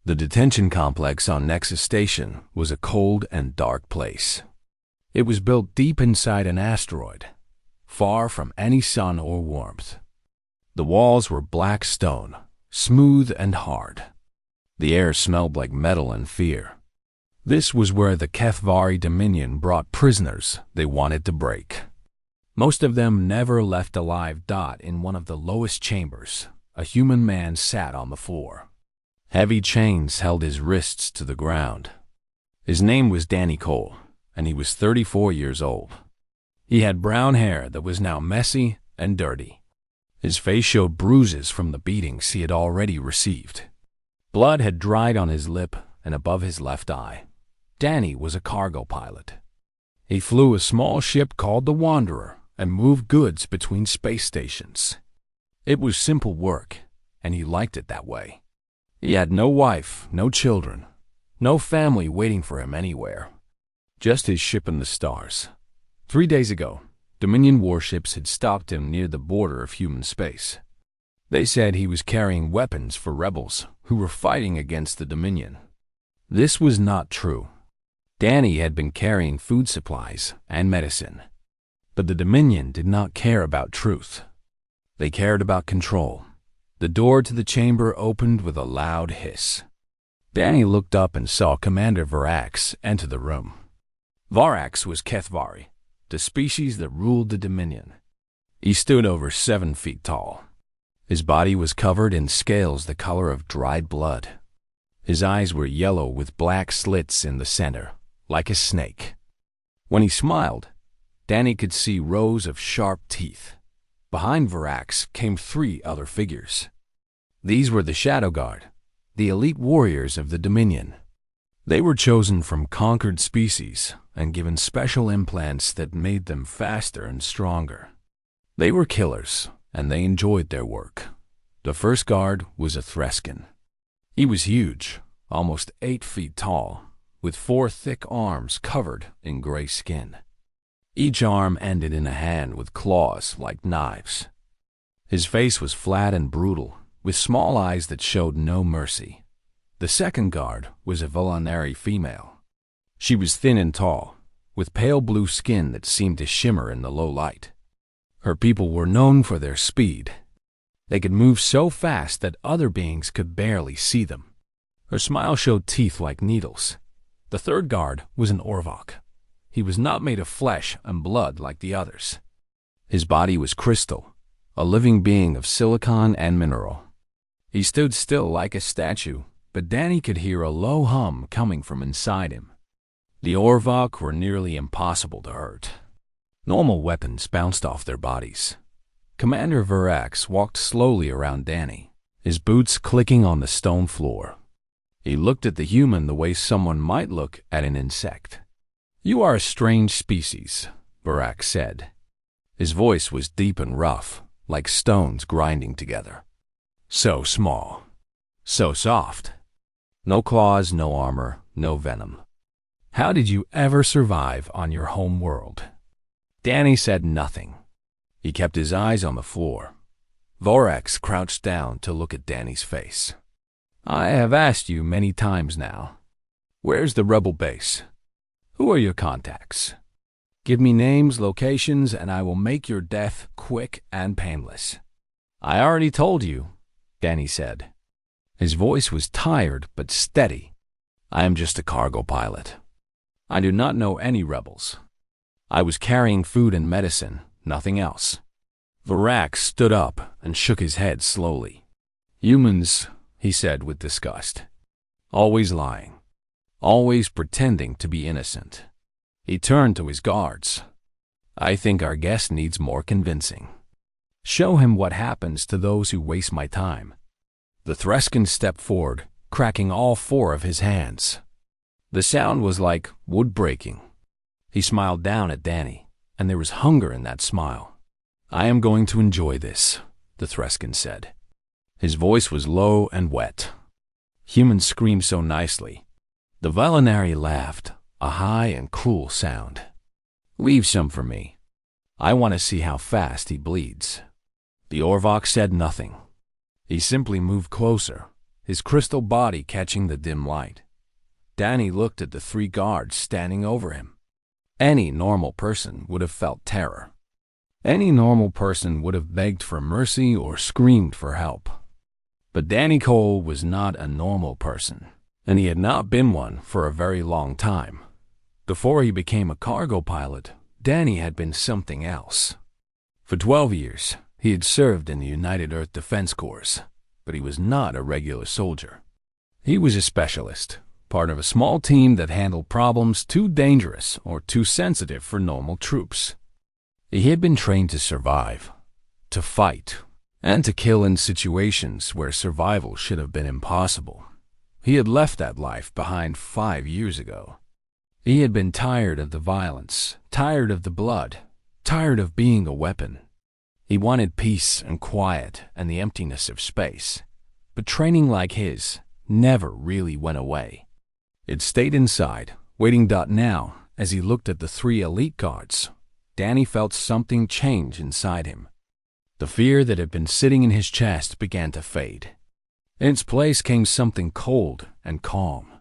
The detention complex on Nexus Station was a cold and dark place. It was built deep inside an asteroid, far from any sun or warmth. The walls were black stone, smooth and hard. The air smelled like metal and fear. This was where the HFY Dominion brought prisoners they wanted to break. Most of them never left alive. In one of the lowest chambers, a human man sat on the floor. Heavy chains held his wrists to the ground. His name was Danny Cole, and he was 34 years old. He had brown hair that was now messy and dirty. His face showed bruises from the beatings he had already received. Blood had dried on his lip and above his left eye. Danny was a cargo pilot. He flew a small ship called the Wanderer and moved goods between space stations. It was simple work, and he liked it that way. He had no wife, no children, no family waiting for him anywhere. Just his ship and the stars. 3 days ago, Dominion warships had stopped him near the border of human space. They said he was carrying weapons for rebels who were fighting against the Dominion. This was not true. Danny had been carrying food supplies and medicine. But the Dominion did not care about truth. They cared about control. The door to the chamber opened with a loud hiss. Danny looked up and saw Commander Varax enter the room. Varax was HFY, the species that ruled the Dominion. He stood over 7 feet tall. His body was covered in scales the color of dried blood. His eyes were yellow with black slits in the center, like a snake. When he smiled, Danny could see rows of sharp teeth. Behind Varax came 3 other figures. These were the Shadow Guard, the elite warriors of the Dominion. They were chosen from conquered species and given special implants that made them faster and stronger. They were killers, and they enjoyed their work. The first guard was a Threskin. He was huge, almost 8 feet tall, with 4 thick arms covered in gray skin. Each arm ended in a hand with claws like knives. His face was flat and brutal, with small eyes that showed no mercy. The second guard was a Volunary female. She was thin and tall, with pale blue skin that seemed to shimmer in the low light. Her people were known for their speed. They could move so fast that other beings could barely see them. Her smile showed teeth like needles. The third guard was an Orvok. He was not made of flesh and blood like the others. His body was crystal, a living being of silicon and mineral. He stood still like a statue, but Danny could hear a low hum coming from inside him. The Orvok were nearly impossible to hurt. Normal weapons bounced off their bodies. Commander Varax walked slowly around Danny, his boots clicking on the stone floor. He looked at the human the way someone might look at an insect. "You are a strange species," Varax said. His voice was deep and rough, like stones grinding together. "So small, so soft. No claws, no armor, no venom. How did you ever survive on your home world?" Danny said nothing. He kept his eyes on the floor. Varax crouched down to look at Danny's face. "I have asked you many times now. Where's the rebel base? Who are your contacts? Give me names, locations, and I will make your death quick and painless." "I already told you," Danny said. His voice was tired but steady. "I am just a cargo pilot. I do not know any rebels. I was carrying food and medicine, nothing else." Varax stood up and shook his head slowly. "Humans," he said with disgust. "Always lying. Always pretending to be innocent." He turned to his guards. "I think our guest needs more convincing. Show him what happens to those who waste my time." The Threskin stepped forward, cracking all 4 of his hands. The sound was like wood breaking. He smiled down at Danny, and there was hunger in that smile. "I am going to enjoy this," the Threskin said. His voice was low and wet. Humans screamed so nicely. The Volunary laughed, a high and cruel sound. "Leave some for me. I want to see how fast he bleeds." The Orvok said nothing. He simply moved closer, his crystal body catching the dim light. Danny looked at the three guards standing over him. Any normal person would have felt terror. Any normal person would have begged for mercy or screamed for help. But Danny Cole was not a normal person, and he had not been one for a very long time. Before he became a cargo pilot, Danny had been something else. For 12 years, he had served in the United Earth Defense Corps, but he was not a regular soldier. He was a specialist, part of a small team that handled problems too dangerous or too sensitive for normal troops. He had been trained to survive, to fight, and to kill in situations where survival should have been impossible. He had left that life behind 5 years ago. He had been tired of the violence, tired of the blood, tired of being a weapon. He wanted peace and quiet and the emptiness of space. But training like his never really went away. It stayed inside, waiting. Now, as he looked at the three elite guards, Danny felt something change inside him. The fear that had been sitting in his chest began to fade. In its place came something cold and calm.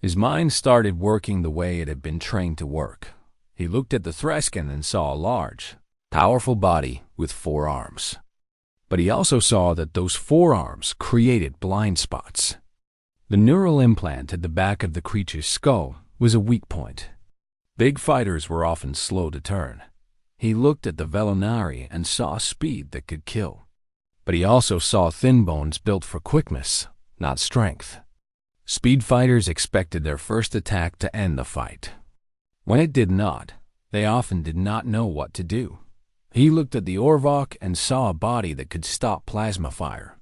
His mind started working the way it had been trained to work. He looked at the Threskin and saw a large, powerful body with 4 arms. But he also saw that those 4 arms created blind spots. The neural implant at the back of the creature's skull was a weak point. Big fighters were often slow to turn. He looked at the Velonari and saw speed that could kill. But he also saw thin bones built for quickness, not strength. Speed fighters expected their first attack to end the fight. When it did not, they often did not know what to do. He looked at the Orvok and saw a body that could stop plasma fire.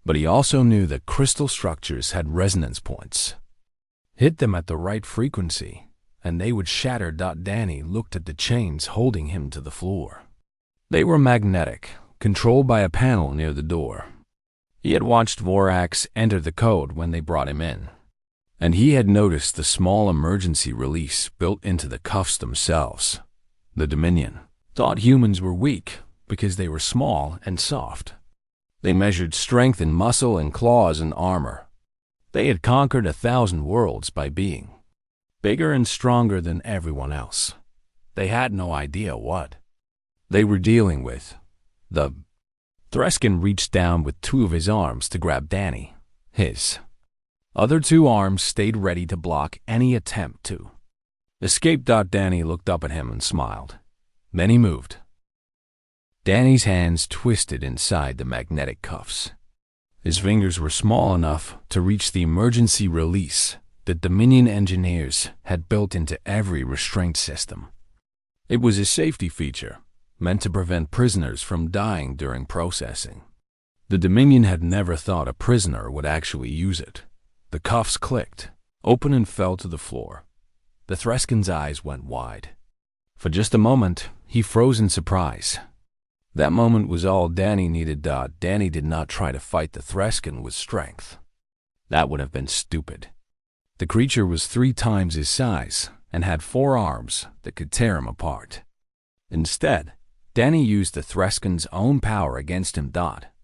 But he also knew that crystal structures had resonance points. Hit them at the right frequency, and they would shatter. Danny looked at the chains holding him to the floor. They were magnetic, controlled by a panel near the door. He had watched Vorax enter the code when they brought him in, and he had noticed the small emergency release built into the cuffs themselves. The Dominion thought humans were weak because they were small and soft. They measured strength in muscle and claws and armor. They had conquered 1,000 worlds by being bigger and stronger than everyone else. They had no idea what they were dealing with. The Threskin reached down with 2 of his arms to grab Danny. His other 2 arms stayed ready to block any attempt to escape. Danny looked up at him and smiled. Then he moved. Danny's hands twisted inside the magnetic cuffs. His fingers were small enough to reach the emergency release that Dominion engineers had built into every restraint system. It was a safety feature, meant to prevent prisoners from dying during processing. The Dominion had never thought a prisoner would actually use it. The cuffs clicked, opened and fell to the floor. The Threskin's eyes went wide. For just a moment, he froze in surprise. That moment was all Danny needed. Danny did not try to fight the Threskin with strength. That would have been stupid. The creature was 3 times his size and had 4 arms that could tear him apart. Instead, Danny used the Threskin's own power against him.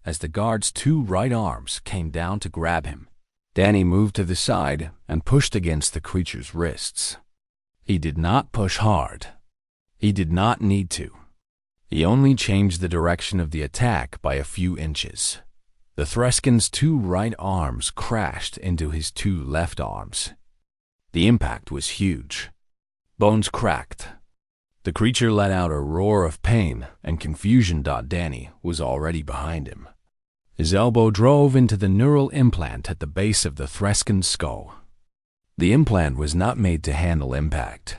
As the guard's 2 right arms came down to grab him, Danny moved to the side and pushed against the creature's wrists. He did not push hard. He did not need to. He only changed the direction of the attack by a few inches. The Threskin's 2 right arms crashed into his 2 left arms. The impact was huge. Bones cracked. The creature let out a roar of pain and confusion. Danny was already behind him. His elbow drove into the neural implant at the base of the Threskin's skull. The implant was not made to handle impact.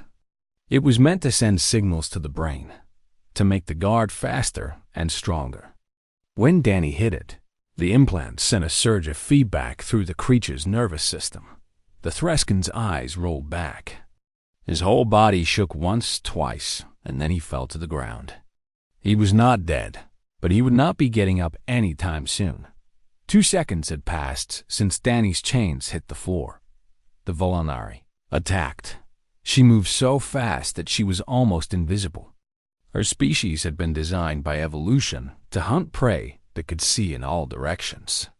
It was meant to send signals to the brain, to make the guard faster and stronger. When Danny hit it, the implant sent a surge of feedback through the creature's nervous system. The Threskin's eyes rolled back. His whole body shook once, twice, and then he fell to the ground. He was not dead, but he would not be getting up any time soon. 2 seconds had passed since Danny's chains hit the floor. The Volonari attacked. She moved so fast that she was almost invisible. Her species had been designed by evolution to hunt prey that could see in all directions.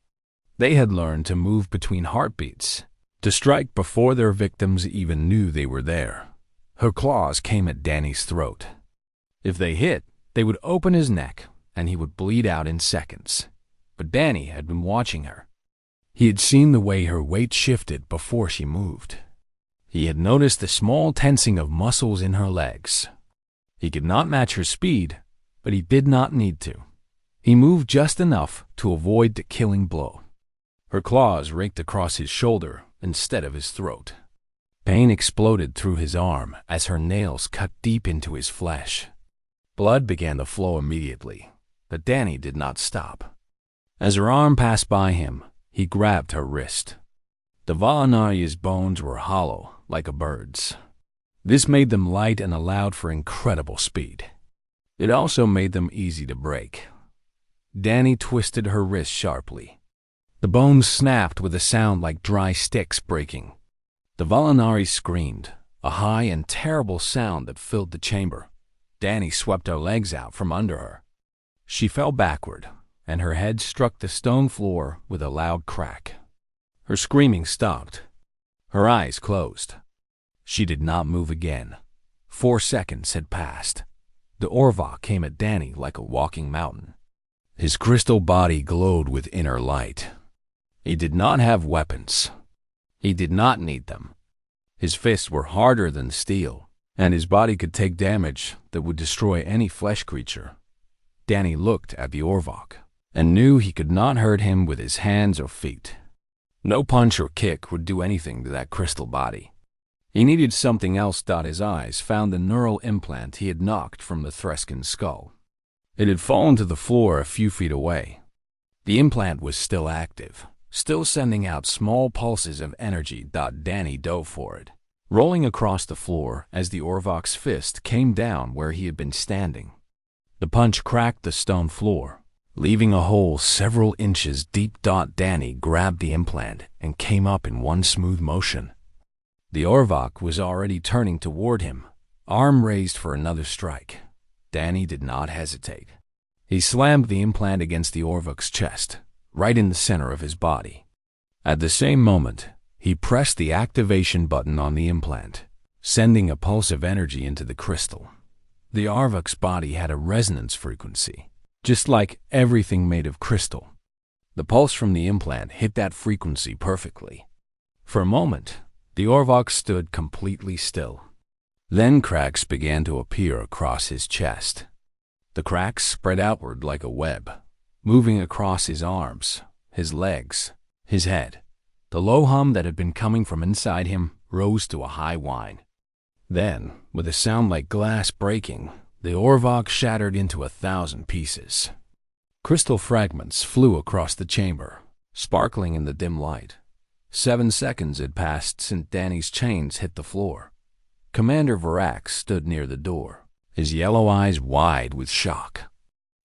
They had learned to move between heartbeats, to strike before their victims even knew they were there. Her claws came at Danny's throat. If they hit, they would open his neck, and he would bleed out in seconds. But Danny had been watching her. He had seen the way her weight shifted before she moved. He had noticed the small tensing of muscles in her legs. He could not match her speed, but he did not need to. He moved just enough to avoid the killing blow. Her claws raked across his shoulder instead of his throat. Pain exploded through his arm as her nails cut deep into his flesh. Blood began to flow immediately, but Danny did not stop. As her arm passed by him, he grabbed her wrist. The Valinaria's bones were hollow, like a bird's. This made them light and allowed for incredible speed. It also made them easy to break. Danny twisted her wrist sharply. The bones snapped with a sound like dry sticks breaking. The Valinari screamed, a high and terrible sound that filled the chamber. Danny swept her legs out from under her. She fell backward, and her head struck the stone floor with a loud crack. Her screaming stopped. Her eyes closed. She did not move again. 4 seconds had passed. The Orvok came at Danny like a walking mountain. His crystal body glowed with inner light. He did not have weapons. He did not need them. His fists were harder than steel, and his body could take damage that would destroy any flesh creature. Danny looked at the Orvok and knew he could not hurt him with his hands or feet. No punch or kick would do anything to that crystal body. He needed something else. His eyes found the neural implant he had knocked from the Threskin's skull. It had fallen to the floor a few feet away. The implant was still active, still sending out small pulses of energy. Danny dove for it, rolling across the floor as the Orvok's fist came down where he had been standing. The punch cracked the stone floor, leaving a hole several inches deep. Danny grabbed the implant and came up in one smooth motion. The Orvok was already turning toward him, arm raised for another strike. Danny did not hesitate. He slammed the implant against the Orvok's chest, right in the center of his body. At the same moment, he pressed the activation button on the implant, sending a pulse of energy into the crystal. The Orvok's body had a resonance frequency, just like everything made of crystal. The pulse from the implant hit that frequency perfectly. For a moment, the Orvok stood completely still. Then cracks began to appear across his chest. The cracks spread outward like a web, moving across his arms, his legs, his head. The low hum that had been coming from inside him rose to a high whine. Then, with a sound like glass breaking, the Orvok shattered into 1,000 pieces. Crystal fragments flew across the chamber, sparkling in the dim light. 7 seconds had passed since Danny's chains hit the floor. Commander Varax stood near the door, his yellow eyes wide with shock.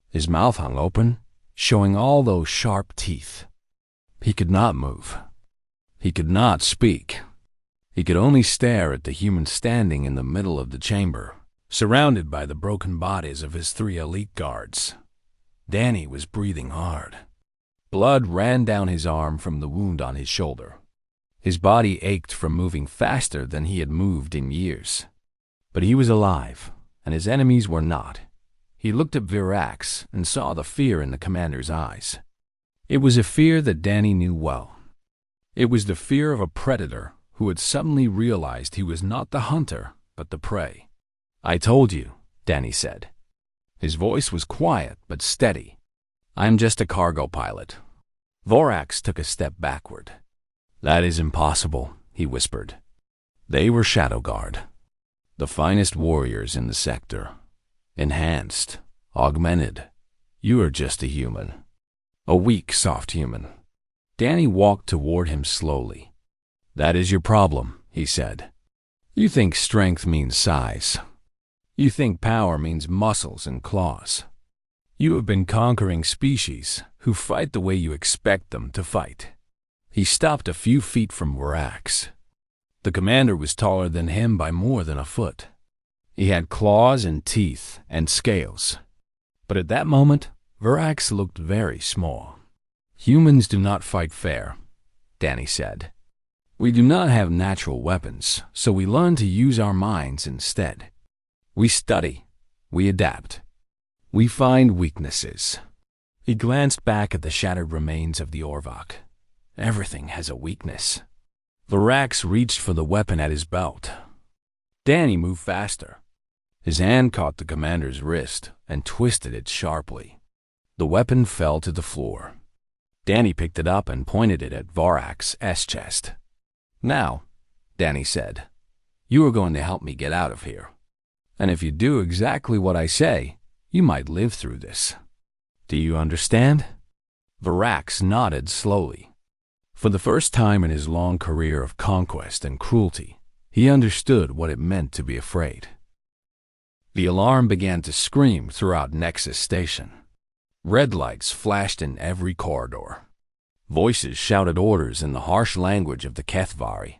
His mouth hung open, showing all those sharp teeth. He could not move. He could not speak. He could only stare at the human standing in the middle of the chamber, surrounded by the broken bodies of his 3 elite guards. Danny was breathing hard. Blood ran down his arm from the wound on his shoulder. His body ached from moving faster than he had moved in years. But he was alive, and his enemies were not. He looked at Varax and saw the fear in the commander's eyes. It was a fear that Danny knew well. It was the fear of a predator who had suddenly realized he was not the hunter, but the prey. "I told you," Danny said. His voice was quiet but steady. "I'm just a cargo pilot." Varax took a step backward. "That is impossible," he whispered. They were Shadow Guard, the finest warriors in the sector. Enhanced, augmented. You are just a human. A weak, soft human. Danny walked toward him slowly. "That is your problem," he said. "You think strength means size. You think power means muscles and claws. You have been conquering species who fight the way you expect them to fight." He stopped a few feet from Varax. The commander was taller than him by more than a foot. He had claws and teeth and scales. But at that moment, Varax looked very small. Humans do not fight fair, Danny said. We do not have natural weapons, so we learn to use our minds instead. We study, we adapt, we find weaknesses. He glanced back at the shattered remains of the Orvok. Everything has a weakness. Varax reached for the weapon at his belt. Danny moved faster. His hand caught the commander's wrist and twisted it sharply. The weapon fell to the floor. Danny picked it up and pointed it at Varax's chest. Now, Danny said, you are going to help me get out of here. And if you do exactly what I say, you might live through this. Do you understand? Varax nodded slowly. For the first time in his long career of conquest and cruelty, he understood what it meant to be afraid. The alarm began to scream throughout Nexus Station. Red lights flashed in every corridor. Voices shouted orders in the harsh language of the Kethvari.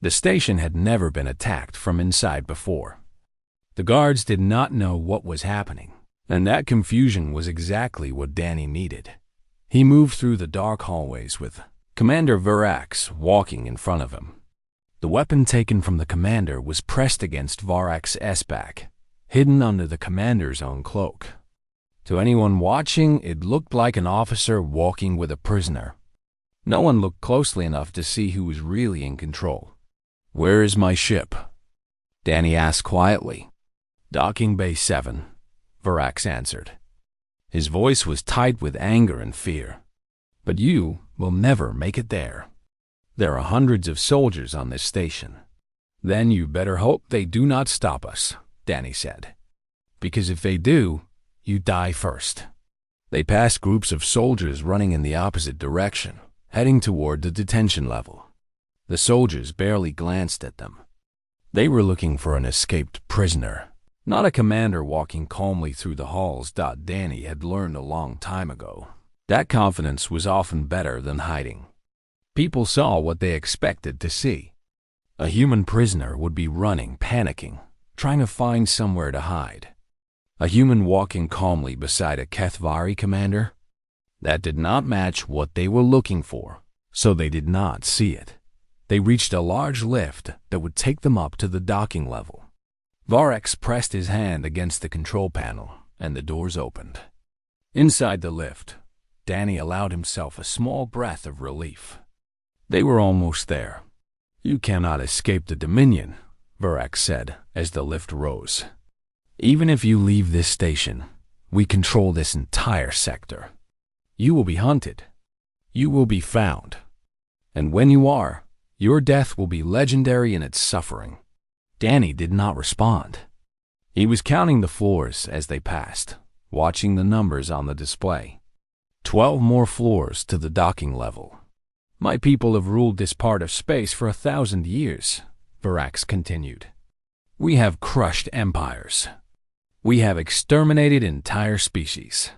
The station had never been attacked from inside before. The guards did not know what was happening, and that confusion was exactly what Danny needed. He moved through the dark hallways with Commander Varax walking in front of him. The weapon taken from the commander was pressed against Varax's back, hidden under the commander's own cloak. To anyone watching, it looked like an officer walking with a prisoner. No one looked closely enough to see who was really in control. Where is my ship? Danny asked quietly. Docking Bay 7, Varax answered. His voice was tight with anger and fear. But you will never make it there. There are hundreds of soldiers on this station. Then you better hope they do not stop us, Danny said. Because if they do, you die first. They passed groups of soldiers running in the opposite direction, heading toward the detention level. The soldiers barely glanced at them. They were looking for an escaped prisoner, not a commander walking calmly through the halls. Danny had learned a long time ago. That confidence was often better than hiding. People saw what they expected to see. A human prisoner would be running, panicking, trying to find somewhere to hide. A human walking calmly beside a Kethvari commander? That did not match what they were looking for, so they did not see it. They reached a large lift that would take them up to the docking level. Varax pressed his hand against the control panel, and the doors opened. Inside the lift, Danny allowed himself a small breath of relief. They were almost there. You cannot escape the Dominion, Varax said as the lift rose. Even if you leave this station, we control this entire sector. You will be hunted. You will be found. And when you are, your death will be legendary in its suffering. Danny did not respond. He was counting the floors as they passed, watching the numbers on the display. 12 more floors to the docking level. My people have ruled this part of space for 1,000 years, Varax continued. We have crushed empires. We have exterminated entire species.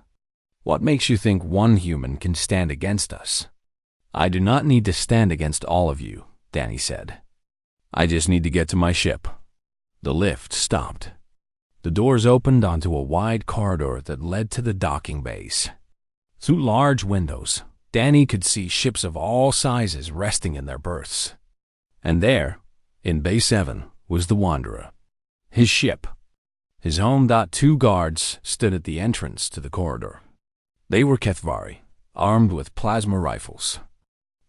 What makes you think one human can stand against us? I do not need to stand against all of you, Danny said. I just need to get to my ship. The lift stopped. The doors opened onto a wide corridor that led to the docking bays. Through large windows, Danny could see ships of all sizes resting in their berths. And there, in Bay 7, was the Wanderer. His ship. His home. 2 guards stood at the entrance to the corridor. They were Kethvari, armed with plasma rifles.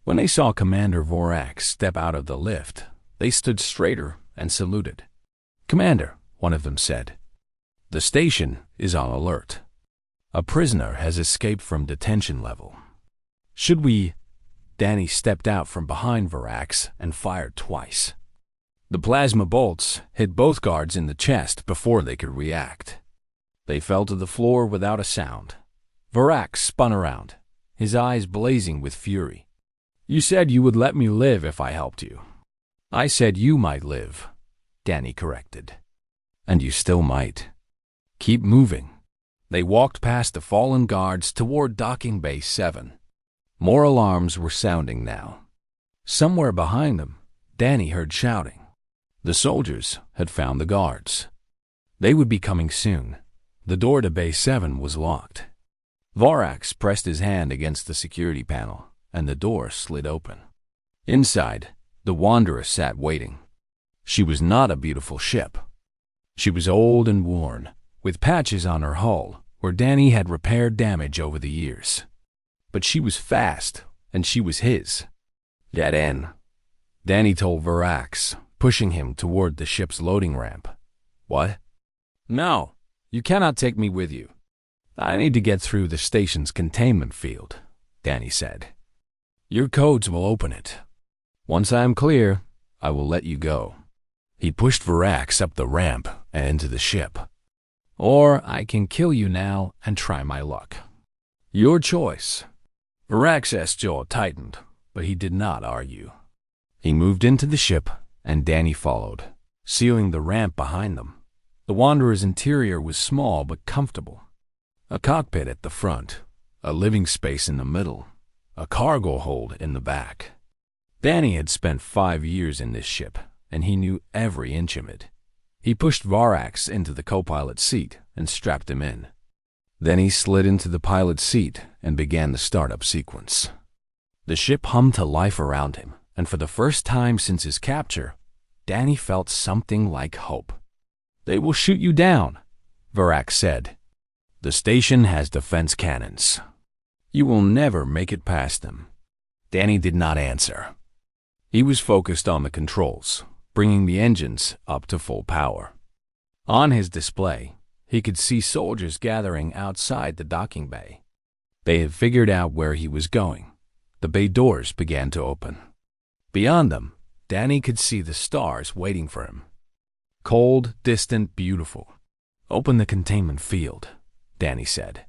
When they saw Commander Varax step out of the lift, they stood straighter and saluted. Commander, one of them said, the station is on alert. A prisoner has escaped from detention level. Should we? Danny stepped out from behind Varax and fired twice. The plasma bolts hit both guards in the chest before they could react. They fell to the floor without a sound. Varax spun around, his eyes blazing with fury. You said you would let me live if I helped you. I said you might live, Danny corrected. And you still might. Keep moving. They walked past the fallen guards toward Docking Bay 7. More alarms were sounding now. Somewhere behind them, Danny heard shouting. The soldiers had found the guards. They would be coming soon. The door to Bay 7 was locked. Varax pressed his hand against the security panel, and the door slid open. Inside, the Wanderer sat waiting. She was not a beautiful ship. She was old and worn, with patches on her hull where Danny had repaired damage over the years. But she was fast, and she was his. "Get in," Danny told Varax, pushing him toward the ship's loading ramp. "What?" "No, you cannot take me with you. I need to get through the station's containment field," Danny said. "Your codes will open it. Once I am clear, I will let you go." He pushed Varax up the ramp and into the ship. "Or I can kill you now and try my luck. Your choice." Varax's jaw tightened, but he did not argue. He moved into the ship, and Danny followed, sealing the ramp behind them. The Wanderer's interior was small but comfortable. A cockpit at the front, a living space in the middle, a cargo hold in the back. Danny had spent 5 years in this ship, and he knew every inch of it. He pushed Varax into the co-pilot seat and strapped him in. Then he slid into the pilot's seat and began the startup sequence. The ship hummed to life around him, and for the first time since his capture, Danny felt something like hope. "They will shoot you down," Varax said. "The station has defense cannons. You will never make it past them." Danny did not answer. He was focused on the controls, bringing the engines up to full power. On his display, he could see soldiers gathering outside the docking bay. They had figured out where he was going. The bay doors began to open. Beyond them, Danny could see the stars waiting for him. Cold, distant, beautiful. "Open the containment field," Danny said.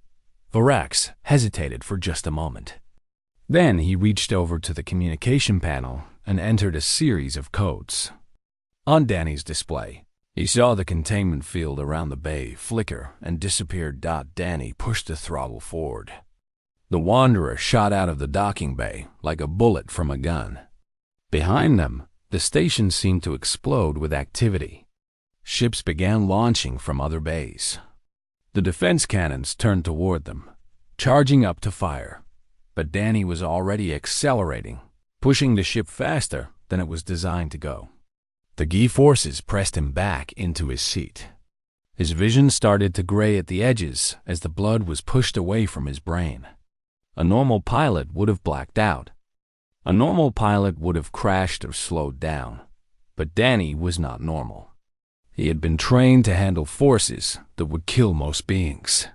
Varax hesitated for just a moment. Then he reached over to the communication panel and entered a series of codes. On Danny's display, he saw the containment field around the bay flicker and disappear. Danny pushed the throttle forward. The Wanderer shot out of the docking bay like a bullet from a gun. Behind them, the station seemed to explode with activity. Ships began launching from other bays. The defense cannons turned toward them, charging up to fire. But Danny was already accelerating, pushing the ship faster than it was designed to go. The G-forces pressed him back into his seat. His vision started to gray at the edges as the blood was pushed away from his brain. A normal pilot would have blacked out. A normal pilot would have crashed or slowed down. But Danny was not normal. He had been trained to handle forces that would kill most beings.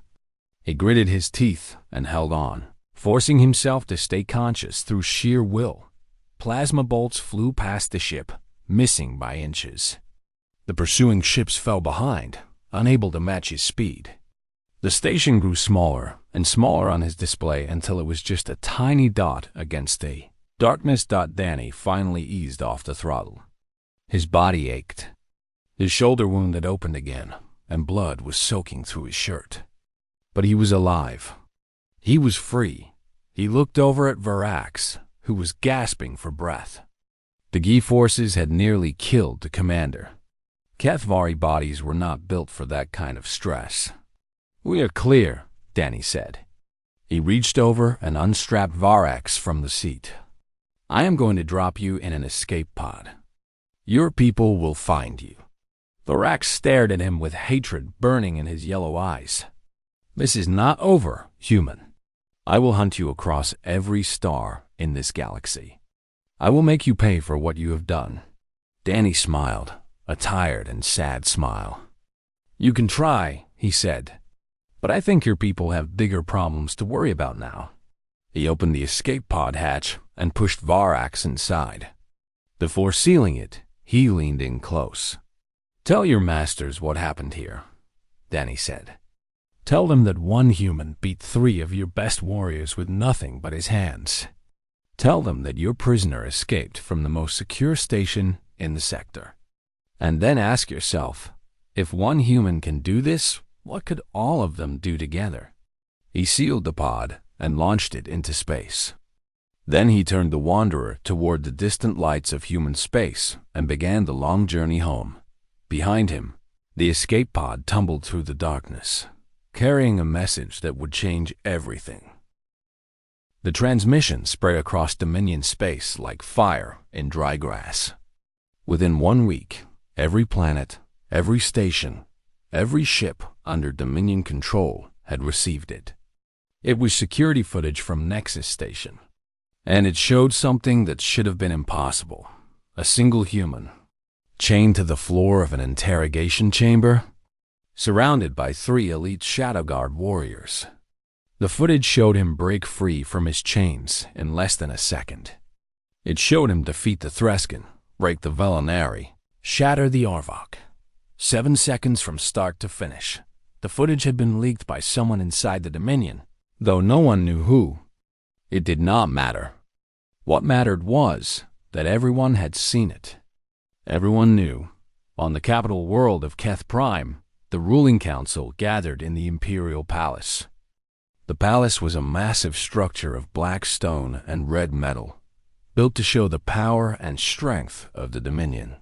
He gritted his teeth and held on, forcing himself to stay conscious through sheer will. Plasma bolts flew past the ship, missing by inches. The pursuing ships fell behind, unable to match his speed. The station grew smaller and smaller on his display until it was just a tiny dot against a darkness. Danny finally eased off the throttle. His body ached. His shoulder wound had opened again, and blood was soaking through his shirt. But he was alive. He was free. He looked over at Varax, who was gasping for breath. The G-forces had nearly killed the commander. Kathvari bodies were not built for that kind of stress. "We are clear," Danny said. He reached over and unstrapped Varax from the seat. "I am going to drop you in an escape pod. Your people will find you." Varax stared at him with hatred burning in his yellow eyes. "This is not over, human. I will hunt you across every star in this galaxy. I will make you pay for what you have done." Danny smiled, a tired and sad smile. "You can try," he said, "but I think your people have bigger problems to worry about now." He opened the escape pod hatch and pushed Varax inside. Before sealing it, he leaned in close. "Tell your masters what happened here," Danny said. "Tell them that one human beat 3 of your best warriors with nothing but his hands. Tell them that your prisoner escaped from the most secure station in the sector. And then ask yourself, if one human can do this, what could all of them do together?" He sealed the pod and launched it into space. Then he turned the Wanderer toward the distant lights of human space and began the long journey home. Behind him, the escape pod tumbled through the darkness. carrying a message that would change everything. The transmission spread across Dominion space like fire in dry grass. Within 1 week, every planet, every station, every ship under Dominion control had received it. It was security footage from Nexus Station, and it showed something that should have been impossible. A single human, chained to the floor of an interrogation chamber, surrounded by 3 elite Shadow Guard warriors. The footage showed him break free from his chains in less than a second. It showed him defeat the Threskin, break the Velanari, shatter the Arvok. 7 seconds from start to finish. The footage had been leaked by someone inside the Dominion, though no one knew who. It did not matter. What mattered was that everyone had seen it. Everyone knew. On the capital world of Keth Prime, the ruling council gathered in the Imperial Palace. The palace was a massive structure of black stone and red metal, built to show the power and strength of the Dominion.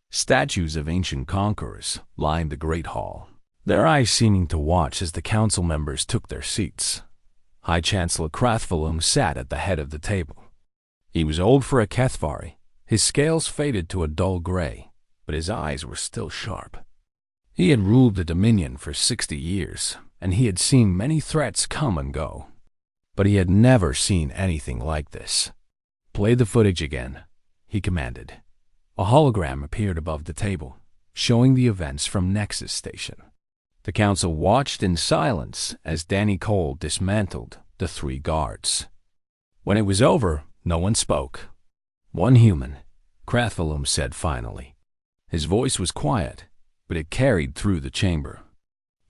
Statues of ancient conquerors lined the Great Hall, their eyes seeming to watch as the council members took their seats. High Chancellor Krathvalum sat at the head of the table. He was old for a Kethvari. His scales faded to a dull gray, but his eyes were still sharp. He had ruled the Dominion for 60 years, and he had seen many threats come and go. But he had never seen anything like this. "Play the footage again," he commanded. A hologram appeared above the table, showing the events from Nexus Station. The council watched in silence as Danny Cole dismantled the 3 guards. When it was over, no one spoke. "One human," Krathvalum said finally. His voice was quiet, but it carried through the chamber.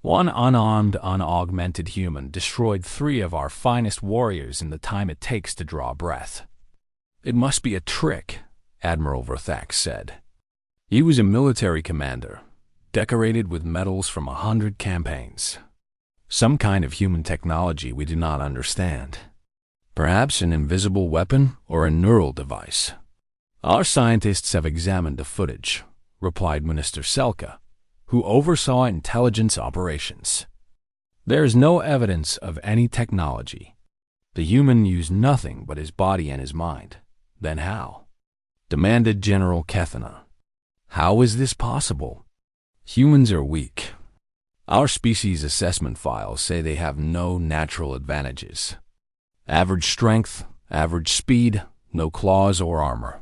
"One unarmed, unaugmented human destroyed 3 of our finest warriors in the time it takes to draw breath." "It must be a trick," Admiral Verthax said. He was a military commander, decorated with medals from 100 campaigns. "Some kind of human technology we do not understand. Perhaps an invisible weapon or a neural device." "Our scientists have examined the footage," replied Minister Selka, who oversaw intelligence operations. "There is no evidence of any technology. The human used nothing but his body and his mind." "Then how?" demanded General Kethana. "How is this possible? Humans are weak. Our species assessment files say they have no natural advantages. Average strength, average speed, no claws or armor.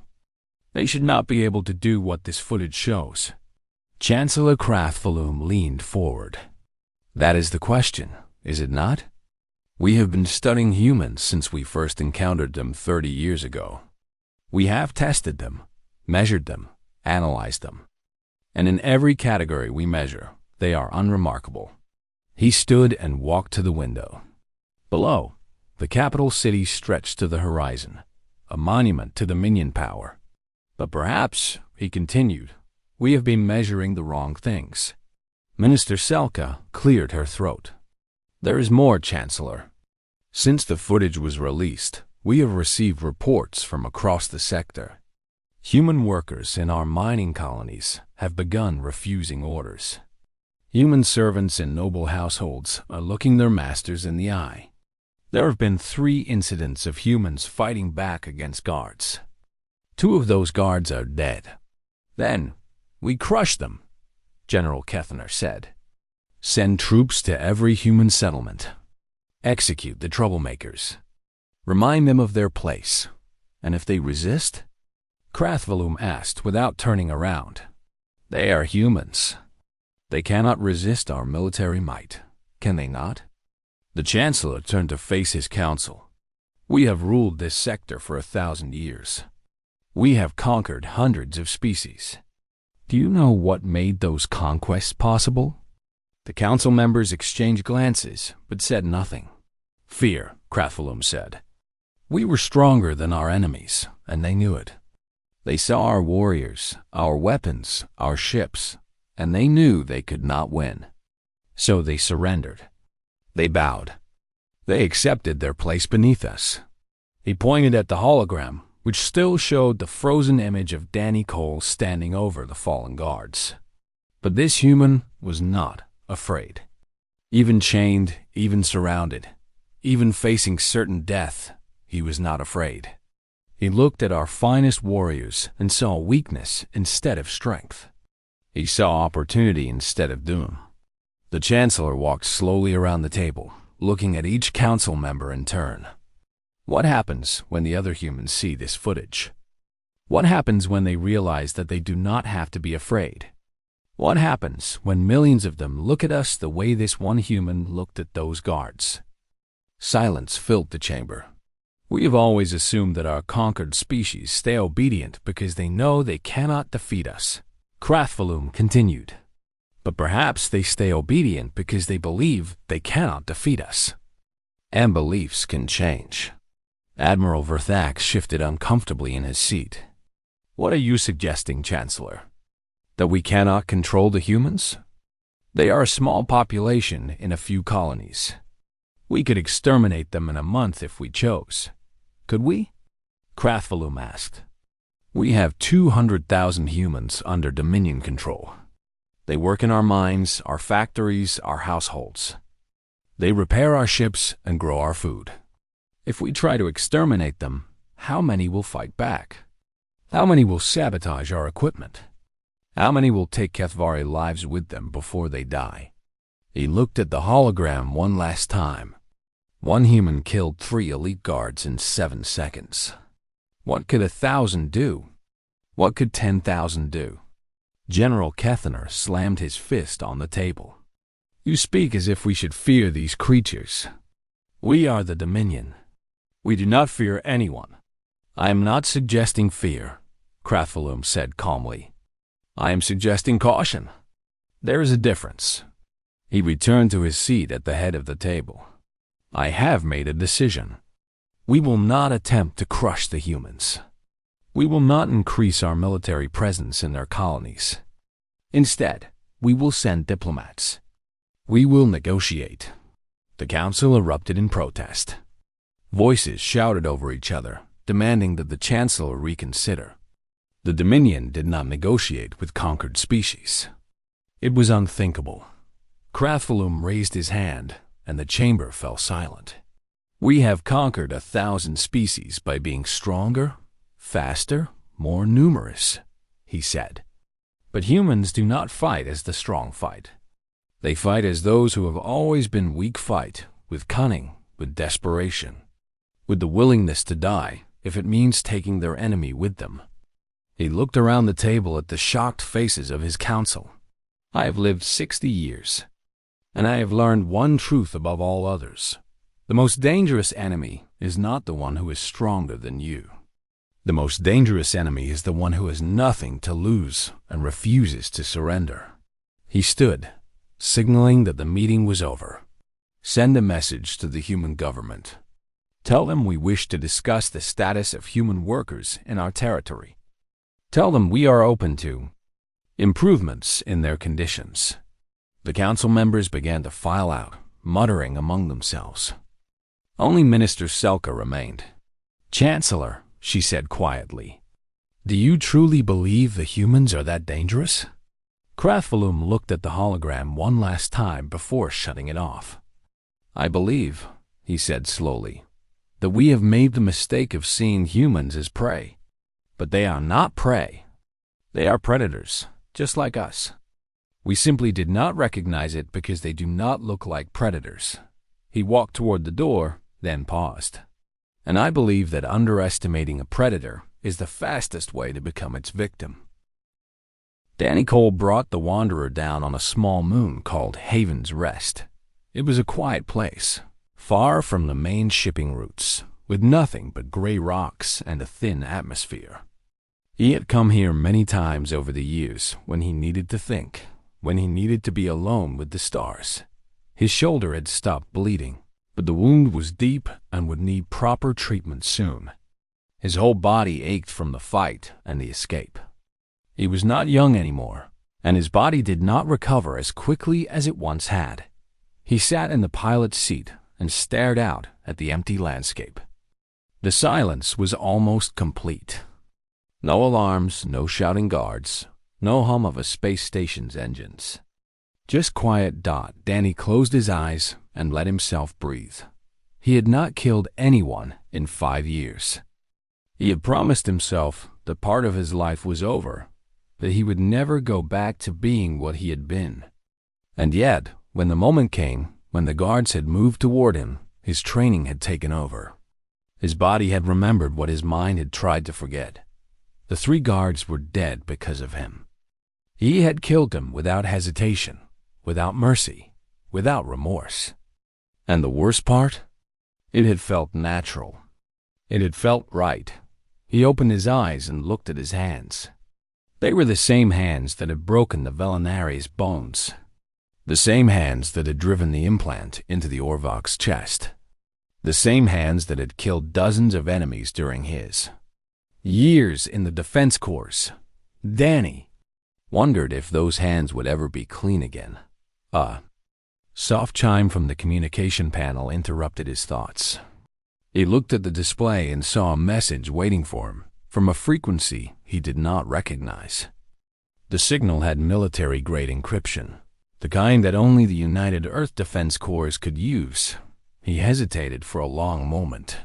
They should not be able to do what this footage shows." Chancellor Krathvalum leaned forward. "That is the question, is it not? We have been studying humans since we first encountered them 30 years ago. We have tested them, measured them, analyzed them. And in every category we measure, they are unremarkable." He stood and walked to the window. Below, the capital city stretched to the horizon, a monument to Dominion power. "But perhaps," he continued, "we have been measuring the wrong things." Minister Selka cleared her throat. "There is more, Chancellor. Since the footage was released, we have received reports from across the sector. Human workers in our mining colonies have begun refusing orders. Human servants in noble households are looking their masters in the eye. There have been 3 incidents of humans fighting back against guards. 2 of those guards are dead. Then, we crush them," General Kethner said. "Send troops to every human settlement. Execute the troublemakers. Remind them of their place. And if they resist?" Krathvalum asked without turning around. "They are humans. They cannot resist our military might, can they not?" The Chancellor turned to face his council. "We have ruled this sector for 1,000 years. We have conquered hundreds of species. Do you know what made those conquests possible?" The council members exchanged glances, but said nothing. "Fear," Krathvalum said. "We were stronger than our enemies, and they knew it. They saw our warriors, our weapons, our ships, and they knew they could not win. So they surrendered. They bowed. They accepted their place beneath us." He pointed at the hologram, which still showed the frozen image of Danny Cole standing over the fallen guards. But this human was not afraid. Even chained, even surrounded, even facing certain death, he was not afraid. He looked at our finest warriors and saw weakness instead of strength. He saw opportunity instead of doom. The Chancellor walked slowly around the table, looking at each council member in turn. What happens when the other humans see this footage? What happens when they realize that they do not have to be afraid? What happens when millions of them look at us the way this one human looked at those guards? Silence filled the chamber. We have always assumed that our conquered species stay obedient because they know they cannot defeat us. Krathvalum continued. But perhaps they stay obedient because they believe they cannot defeat us. And beliefs can change. Admiral Verthax shifted uncomfortably in his seat. What are you suggesting, Chancellor? That we cannot control the humans? They are a small population in a few colonies. We could exterminate them in a month if we chose. Could we? Krathvalum asked. We have 200,000 humans under Dominion control. They work in our mines, our factories, our households. They repair our ships and grow our food. If we try to exterminate them, how many will fight back? How many will sabotage our equipment? How many will take Kethvari lives with them before they die? He looked at the hologram one last time. One human killed 3 elite guards in 7 seconds. What could 1,000 do? What could 10,000 do? General Kethaner slammed his fist on the table. You speak as if we should fear these creatures. We are the Dominion. We do not fear anyone. I am not suggesting fear, Krathvalum said calmly. I am suggesting caution. There is a difference. He returned to his seat at the head of the table. I have made a decision. We will not attempt to crush the humans. We will not increase our military presence in their colonies. Instead, we will send diplomats. We will negotiate. The council erupted in protest. Voices shouted over each other, demanding that the Chancellor reconsider. The Dominion did not negotiate with conquered species. It was unthinkable. Krathvalum raised his hand, and the chamber fell silent. We have conquered 1,000 species by being stronger, faster, more numerous, he said. But humans do not fight as the strong fight. They fight as those who have always been weak fight, with cunning, with desperation, with the willingness to die if it means taking their enemy with them. He looked around the table at the shocked faces of his council. I have lived 60 years, and I have learned one truth above all others. The most dangerous enemy is not the one who is stronger than you. The most dangerous enemy is the one who has nothing to lose and refuses to surrender. He stood, signaling that the meeting was over. Send a message to the human government. Tell them we wish to discuss the status of human workers in our territory. Tell them we are open to improvements in their conditions. The council members began to file out, muttering among themselves. Only Minister Selka remained. Chancellor, she said quietly, do you truly believe the humans are that dangerous? Krathvalum looked at the hologram one last time before shutting it off. I believe, he said slowly, that we have made the mistake of seeing humans as prey. But they are not prey. They are predators, just like us. We simply did not recognize it because they do not look like predators. He walked toward the door, then paused. And I believe that underestimating a predator is the fastest way to become its victim. Danny Cole brought the Wanderer down on a small moon called Haven's Rest. It was a quiet place, far from the main shipping routes, with nothing but gray rocks and a thin atmosphere. He had come here many times over the years when he needed to think, when he needed to be alone with the stars. His shoulder had stopped bleeding, but the wound was deep and would need proper treatment soon. His whole body ached from the fight and the escape. He was not young anymore, and his body did not recover as quickly as it once had. He sat in the pilot's seat and stared out at the empty landscape. The silence was almost complete. No alarms, no shouting guards, no hum of a space station's engines. Just quiet. Danny closed his eyes and let himself breathe. He had not killed anyone in 5 years. He had promised himself that part of his life was over, that he would never go back to being what he had been. And yet, when the moment came, when the guards had moved toward him, his training had taken over. His body had remembered what his mind had tried to forget. The 3 guards were dead because of him. He had killed them without hesitation, without mercy, without remorse. And the worst part? It had felt natural. It had felt right. He opened his eyes and looked at his hands. They were the same hands that had broken the Velinari's bones. The same hands that had driven the implant into the Orvok's chest. The same hands that had killed dozens of enemies during his years in the Defense Corps. Danny wondered if those hands would ever be clean again. A soft chime from the communication panel interrupted his thoughts. He looked at the display and saw a message waiting for him from a frequency he did not recognize. The signal had military-grade encryption, the kind that only the United Earth Defense Corps could use. He hesitated for a long moment.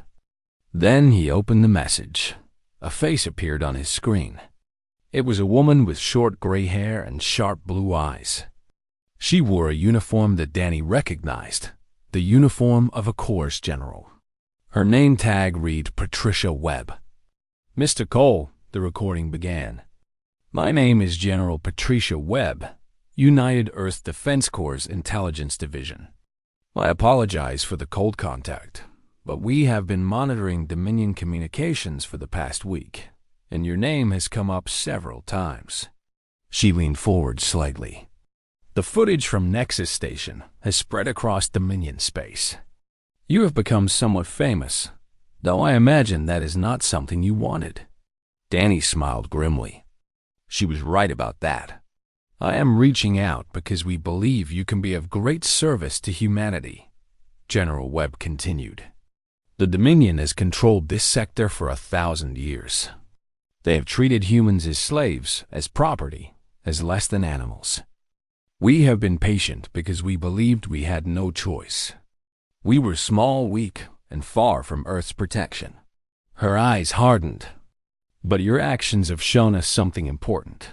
Then he opened the message. A face appeared on his screen. It was a woman with short gray hair and sharp blue eyes. She wore a uniform that Danny recognized, the uniform of a Corps general. Her name tag read Patricia Webb. "Mr. Cole," the recording began. "My name is General Patricia Webb, United Earth Defense Corps Intelligence Division. I apologize for the cold contact, but we have been monitoring Dominion communications for the past week, and your name has come up several times." She leaned forward slightly. "The footage from Nexus Station has spread across Dominion space. You have become somewhat famous, though I imagine that is not something you wanted." Danny smiled grimly. She was right about that. "I am reaching out because we believe you can be of great service to humanity," General Webb continued. "The Dominion has controlled this sector for 1,000 years. They have treated humans as slaves, as property, as less than animals. We have been patient because we believed we had no choice. We were small, weak, and far from Earth's protection." Her eyes hardened. "But your actions have shown us something important.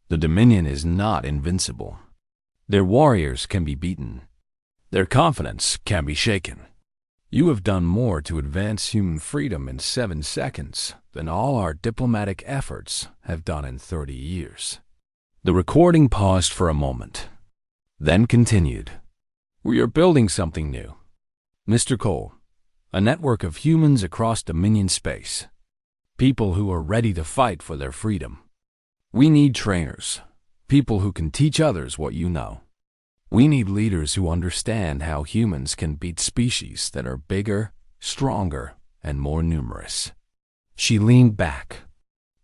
The Dominion is not invincible. Their warriors can be beaten. Their confidence can be shaken. You have done more to advance human freedom in 7 seconds than all our diplomatic efforts have done in 30 years. The recording paused for a moment, then continued. "We are building something new, Mr. Cole, a network of humans across Dominion space, people who are ready to fight for their freedom. We need trainers, people who can teach others what you know. We need leaders who understand how humans can beat species that are bigger, stronger, and more numerous." She leaned back.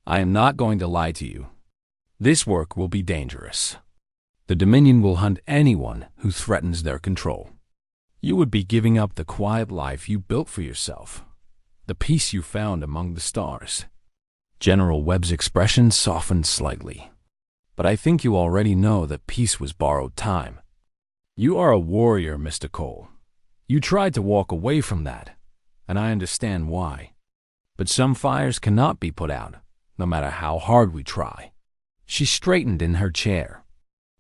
"I am not going to lie to you. This work will be dangerous. The Dominion will hunt anyone who threatens their control. You would be giving up the quiet life you built for yourself, the peace you found among the stars." General Webb's expression softened slightly. "But I think you already know that peace was borrowed time. You are a warrior, Mr. Cole. You tried to walk away from that, and I understand why. But some fires cannot be put out, no matter how hard we try." She straightened in her chair.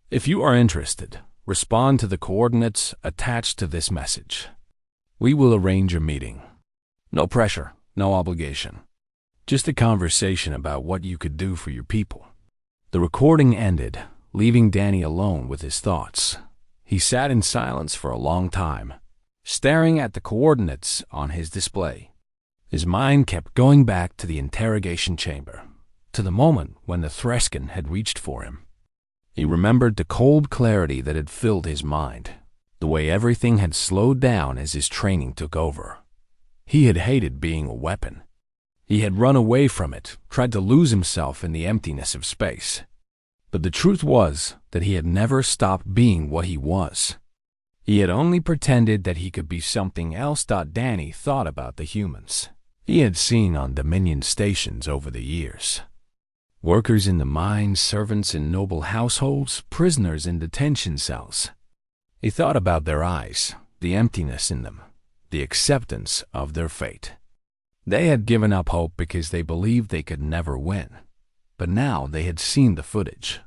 "If you are interested, respond to the coordinates attached to this message. We will arrange a meeting. No pressure, no obligation. Just a conversation about what you could do for your people." The recording ended, leaving Danny alone with his thoughts. He sat in silence for a long time, staring at the coordinates on his display. His mind kept going back to the interrogation chamber, to the moment when the Threskin had reached for him. He remembered the cold clarity that had filled his mind, the way everything had slowed down as his training took over. He had hated being a weapon. He had run away from it, tried to lose himself in the emptiness of space. But the truth was that he had never stopped being what he was. He had only pretended that he could be something else. Danny thought about the humans he had seen on Dominion stations over the years. Workers in the mines, servants in noble households, prisoners in detention cells. He thought about their eyes, the emptiness in them, the acceptance of their fate. They had given up hope because they believed they could never win. But now they had seen the footage.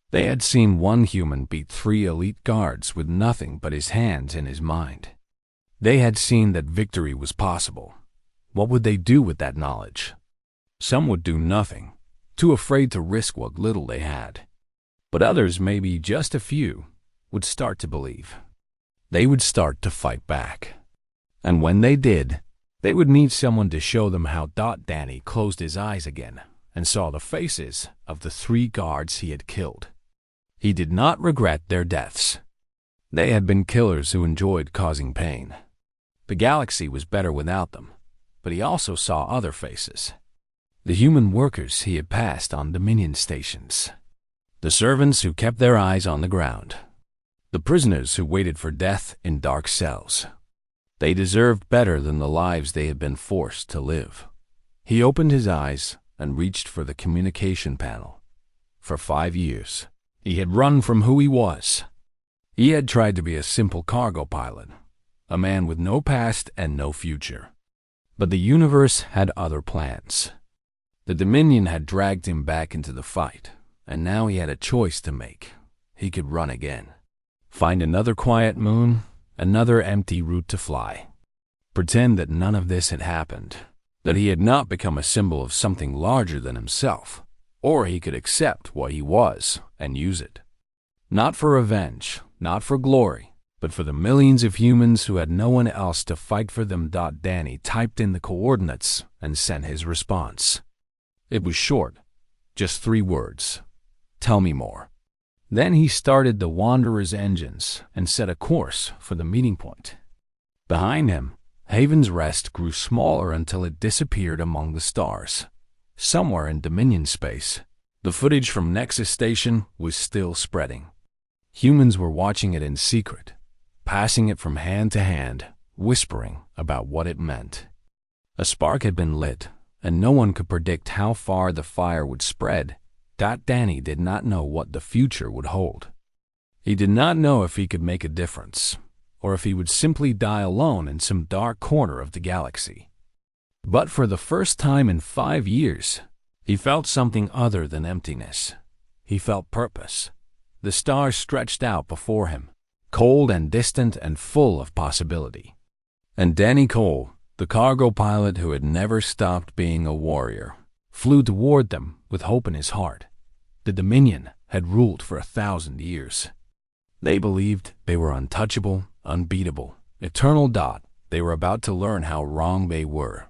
They had seen one human beat 3 elite guards with nothing but his hands and his mind. They had seen that victory was possible. What would they do with that knowledge? Some would do nothing, too afraid to risk what little they had. But others, maybe just a few, would start to believe. They would start to fight back. And when they did, they would need someone to show them how. Danny closed his eyes again and saw the faces of the 3 guards he had killed. He did not regret their deaths. They had been killers who enjoyed causing pain. The galaxy was better without them, but he also saw other faces. The human workers he had passed on Dominion stations. The servants who kept their eyes on the ground. The prisoners who waited for death in dark cells. They deserved better than the lives they had been forced to live. He opened his eyes and reached for the communication panel. For 5 years, he had run from who he was. He had tried to be a simple cargo pilot, a man with no past and no future. But the universe had other plans. The Dominion had dragged him back into the fight, and now he had a choice to make. He could run again. Find another quiet moon, another empty route to fly. Pretend that none of this had happened, that he had not become a symbol of something larger than himself, or he could accept what he was and use it. Not for revenge, not for glory, but for the millions of humans who had no one else to fight for them. Danny typed in the coordinates and sent his response. It was short, just 3 words. Tell me more. Then he started the Wanderer's engines and set a course for the meeting point. Behind him, Haven's Rest grew smaller until it disappeared among the stars. Somewhere in Dominion space, the footage from Nexus Station was still spreading. Humans were watching it in secret, passing it from hand to hand, whispering about what it meant. A spark had been lit, and no one could predict how far the fire would spread. Danny did not know what the future would hold. He did not know if he could make a difference, or if he would simply die alone in some dark corner of the galaxy. But for the first time in 5 years, he felt something other than emptiness. He felt purpose. The stars stretched out before him, cold and distant and full of possibility. And Danny Cole, the cargo pilot who had never stopped being a warrior, flew toward them with hope in his heart. The Dominion had ruled for 1,000 years. They believed they were untouchable, unbeatable, eternal. They were about to learn how wrong they were.